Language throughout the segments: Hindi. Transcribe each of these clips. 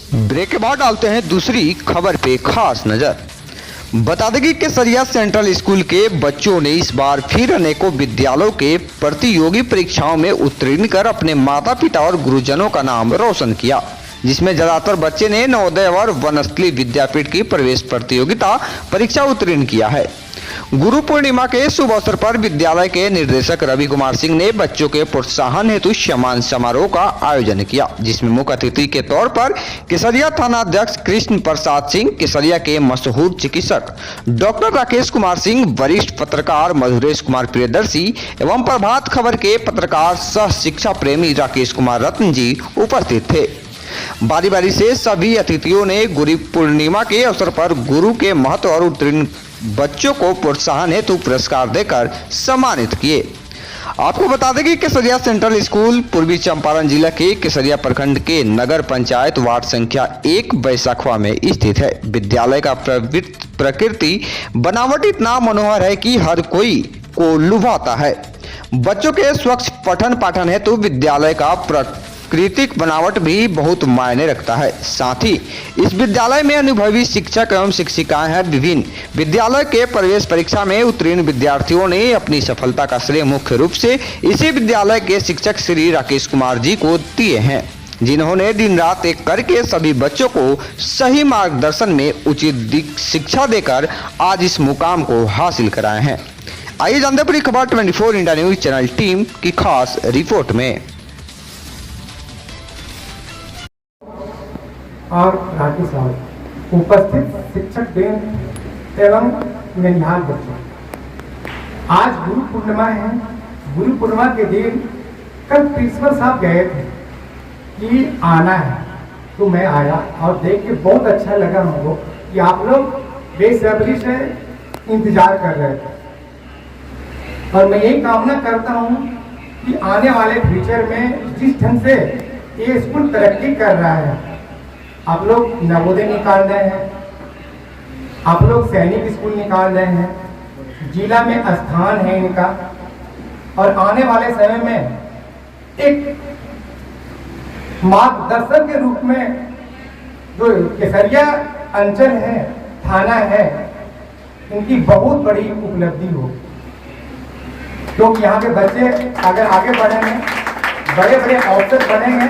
ब्रेक के बाद डालते हैं दूसरी खबर पे खास नजर। बता दें कि केसरिया सेंट्रल स्कूल के बच्चों ने इस बार फिर अनेकों विद्यालयों के प्रतियोगी परीक्षाओं में उत्तीर्ण कर अपने माता पिता और गुरुजनों का नाम रोशन किया, जिसमें ज्यादातर बच्चे ने नवोदय और वनस्थली विद्यापीठ की प्रवेश प्रतियोगिता परीक्षा उत्तीर्ण किया है। गुरु पूर्णिमा के शुभ अवसर पर विद्यालय के निर्देशक रवि कुमार सिंह ने बच्चों के प्रोत्साहन हेतु सम्मान समारोह का आयोजन किया, जिसमें मुख्य अतिथि के तौर पर केसरिया थाना अध्यक्ष कृष्ण प्रसाद सिंह, केसरिया के मशहूर चिकित्सक डॉक्टर राकेश कुमार सिंह, वरिष्ठ पत्रकार मधुरेश कुमार प्रियदर्शी एवं प्रभात खबर के पत्रकार सह शिक्षा प्रेमी राकेश कुमार रत्न जी उपस्थित थे। बारी बारी से सभी अतिथियों ने गुरु पूर्णिमा के अवसर पर गुरु के महत्व और उत्तीर्ण बच्चों को प्रोत्साहन हेतु पुरस्कार देकर सम्मानित किए। आपको बता दें कि केसरिया सेंट्रल स्कूल पूर्वी चंपारण जिला के केसरिया प्रखंड के नगर पंचायत वार्ड संख्या 1 बैसाखवा में स्थित है। विद्यालय का प्रकृति बनावट इतना मनोहर है कि हर कोई को लुभाता है। बच्चों के स्वच्छ पठन पाठन हेतु विद्यालय का प्राकृतिक बनावट भी बहुत मायने रखता है। साथ ही इस विद्यालय में अनुभवी शिक्षक एवं शिक्षिकाएं हैं। विभिन्न विद्यालय के प्रवेश परीक्षा में उत्तीर्ण विद्यार्थियों ने अपनी सफलता का श्रेय मुख्य रूप से इसी विद्यालय के शिक्षक श्री राकेश कुमार जी को दिए हैं, जिन्होंने दिन रात एक करके सभी बच्चों को सही मार्गदर्शन में उचित शिक्षा देकर आज इस मुकाम को हासिल कराए हैं। आइए जानते पूरी खबर 24 इंडिया न्यूज चैनल टीम की खास रिपोर्ट में। और राठी साहब, उपस्थित शिक्षक वृंद एवं निहाल बच्चों, आज गुरु पूर्णिमा है। गुरु पूर्णिमा के दिन कल प्रिंसिपल साहब गए थे कि आना है, तो मैं आया और देख के बहुत अच्छा लगा हमको कि आप लोग बेसब्री से इंतजार कर रहे थे। और मैं यही कामना करता हूँ कि आने वाले फ्यूचर में जिस ढंग से ये स्कूल तरक्की कर रहा है, आप लोग नवोदय निकाल रहे हैं, आप लोग सैनिक स्कूल निकाल रहे हैं, जिला में स्थान है इनका, और आने वाले समय में एक मार्गदर्शन के रूप में जो केसरिया अंचल है, थाना है, इनकी बहुत बड़ी उपलब्धि हो। क्योंकि यहाँ के बच्चे अगर आगे बढ़ेंगे, बड़े बड़े अवसर बनेंगे,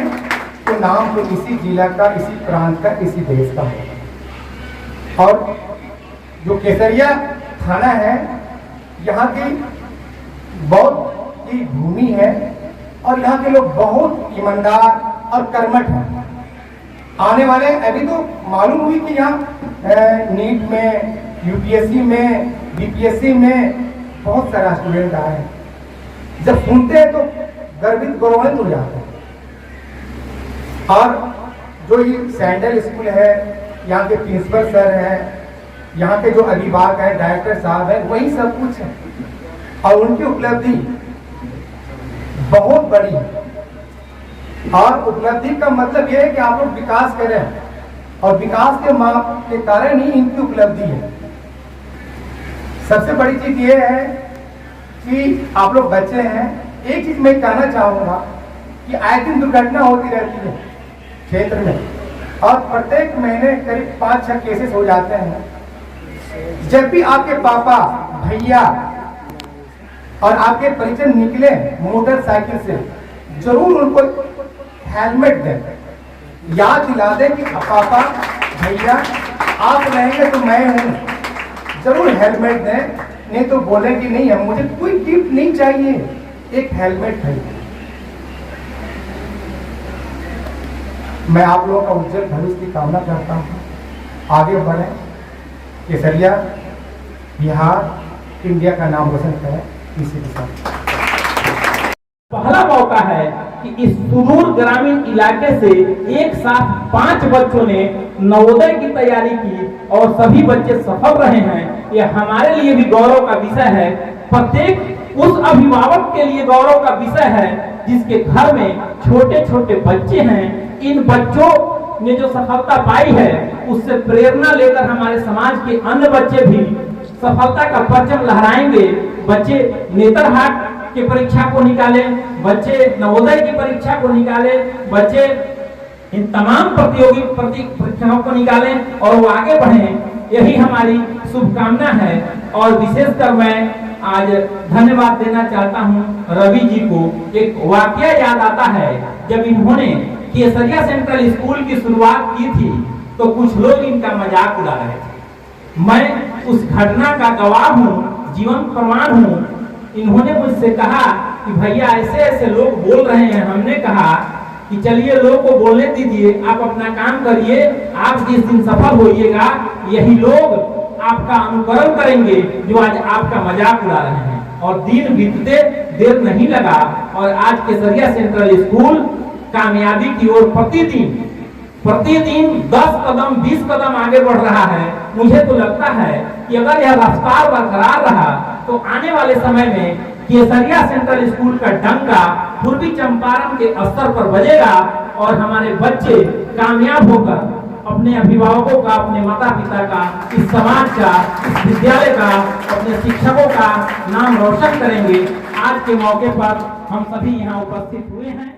तो नाम तो इसी जिला का, इसी प्रांत का, इसी देश का होगा। और जो केसरिया थाना है, यहाँ की बहुत की भूमि है और यहाँ के लोग बहुत ईमानदार और कर्मठ हैं। आने वाले अभी तो मालूम हुई कि यहाँ नीट में, यूपीएससी में, बीपीएससी में बहुत सारा स्टूडेंट आए हैं। जब सुनते हैं तो गर्वित गौरवान्वित हो जाते हैं। और जो ये सैंडल स्कूल है, यहाँ के प्रिंसिपल सर हैं, यहाँ के जो अभिभावक हैं, डायरेक्टर साहब हैं, वही सब कुछ है। और उनकी उपलब्धि बहुत बड़ी है। और उपलब्धि का मतलब यह है कि आप लोग विकास करें, और विकास के कारण ही इनकी उपलब्धि है। सबसे बड़ी चीज ये है कि आप लोग बच्चे हैं। एक चीज मैं कहना चाहूंगा कि आए दिन दुर्घटना होती रहती है क्षेत्र में, और प्रत्येक महीने करीब 5-6 केसेस हो जाते हैं। जब भी आपके पापा, भैया और आपके परिजन निकले मोटरसाइकिल से, जरूर उनको हेलमेट दें। याद दिला दें कि पापा, भैया आप रहेंगे तो मैं हूं, जरूर हेलमेट दें। नहीं तो बोले कि नहीं है, मुझे कोई गिफ्ट नहीं चाहिए, एक हेलमेट है। मैं आप लोगों का उज्जवल भविष्य की कामना करता हूँ। आगे बढ़े, केसरिया बिहार इंडिया का नाम रोशन करें। इसी के साथ पहला मौका है कि इस सुदूर ग्रामीण इलाके से एक साथ 5 बच्चों ने नवोदय की तैयारी की और सभी बच्चे सफल रहे हैं। यह हमारे लिए भी गौरव का विषय है। प्रत्येक उस अभिभावक के लिए गौरव का विषय है जिसके घर में छोटे छोटे बच्चे हैं। इन बच्चों ने जो सफलता पाई है, उससे प्रेरणा लेकर हमारे समाज के अन्य बच्चे भी सफलता का परचम लहराएंगे। बच्चे नेतरहाट की परीक्षा को निकाले, बच्चे नवोदय की परीक्षा को निकाले, बच्चे इन तमाम प्रतियोगी परीक्षाओं को निकालें और वो आगे बढ़ें, यही हमारी शुभकामना है। और विशेषकर मैं आज धन्यवाद देना चाहता हूं रवि जी को। एक वाकया याद आता है, जब इन्होंने केसरिया सेंट्रल स्कूल की शुरुआत की थी तो कुछ लोग इनका मजाक उड़ा रहे थे। मैं उस घटना का गवाह हूं, जीवन प्रमाण हूं। इन्होंने मुझसे कहा कि भैया ऐसे ऐसे लोग बोल रहे हैं। हमने कहा कि चलिए लोगों को बोलने दीजिए, आप अपना काम करिए, आप जिस दिन सफल होइएगा यही लोग आपका अनुकरण करेंगे जो आज आपका मजाक उड़ा रहे हैं। और दिन बीतते देर नहीं लगा और आज केसरिया सेंट्रल स्कूल कामयाबी की ओर प्रतिदिन 10 कदम 20 कदम आगे बढ़ रहा है। मुझे तो लगता है कि अगर यह रफ्तार बरकरार रहा तो आने वाले समय में केसरिया सेंट्रल स्कूल का डंका पूर्वी चंपारण के स्तर पर बजेगा और हमारे बच्चे कामयाब होकर अपने अभिभावकों का, अपने माता पिता का, इस समाज का, इस विद्यालय का, अपने शिक्षकों का नाम रोशन करेंगे। आज के मौके पर हम सभी यहाँ उपस्थित हुए हैं।